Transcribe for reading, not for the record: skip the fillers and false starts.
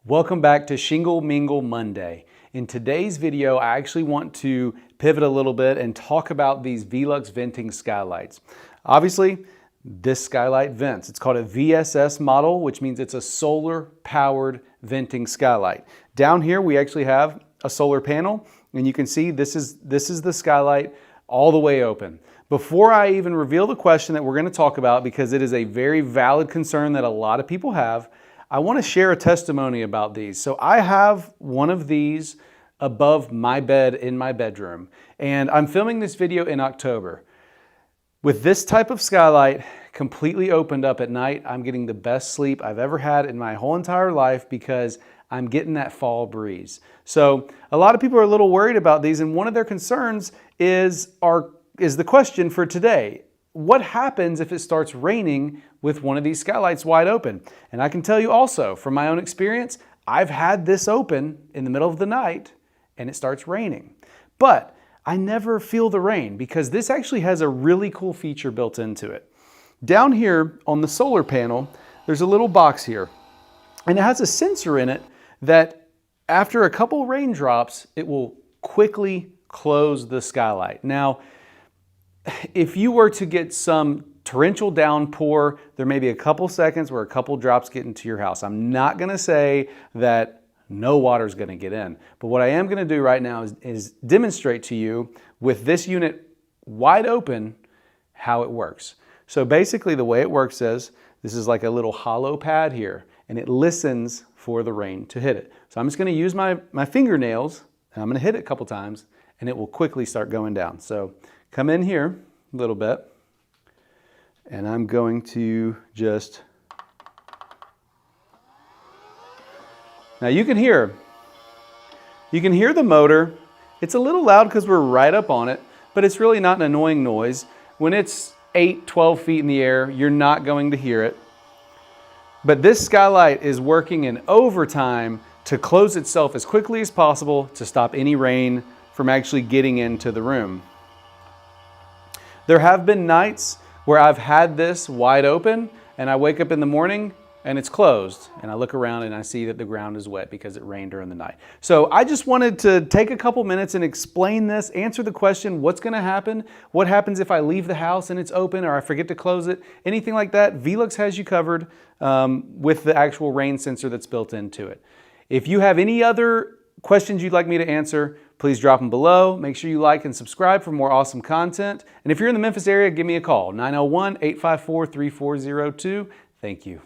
Welcome back to Shingle Mingle Monday. In today's video, I actually want to pivot a little bit and talk about these Velux venting skylights. Obviously, this skylight vents. It's called a VSS model, which means it's a solar powered venting skylight. Down here, we actually have a solar panel, and you can see this is the skylight all the way open. Before I even reveal the question that we're going to talk about, because it is a very valid concern that a lot of people have, I want to share a testimony about these. So I have one of these above my bed in my bedroom, and I'm filming this video in October. With this type of skylight completely opened up at night, I'm getting the best sleep I've ever had in my whole entire life because I'm getting that fall breeze. So a lot of people are a little worried about these, and one of their concerns is the question for today. What happens if it starts raining with one of these skylights wide open? And I can tell you also from my own experience, I've had this open in the middle of the night and it starts raining. But I never feel the rain because this actually has a really cool feature built into it. Down here on the solar panel, there's a little box here, and it has a sensor in it that after a couple raindrops, it will quickly close the skylight. Now, if you were to get some torrential downpour, there may be a couple seconds where a couple drops get into your house. I'm not going to say that no water is going to get in, but what I am going to do right now is demonstrate to you with this unit wide open how it works. So basically the way it works is this is like a little hollow pad here, and it listens for the rain to hit it. So I'm just going to use my fingernails, and I'm going to hit it a couple times, and it will quickly start going down. So come in here a little bit, and I'm going to just, now you can hear the motor. It's a little loud because we're right up on it, but it's really not an annoying noise. When it's 8-12 feet in the air, you're not going to hear it. But this skylight is working in overtime to close itself as quickly as possible to stop any rain from actually getting into the room. There have been nights where I've had this wide open and I wake up in the morning and it's closed, and I look around and I see that the ground is wet because it rained during the night. So I just wanted to take a couple minutes and explain this, answer the question, what's going to happen? What happens if I leave the house and it's open or I forget to close it? Anything like that, Velux has you covered with the actual rain sensor that's built into it. If you have any other questions you'd like me to answer, please drop them below. Make sure you like and subscribe for more awesome content. And if you're in the Memphis area, give me a call, 901-854-3402. Thank you.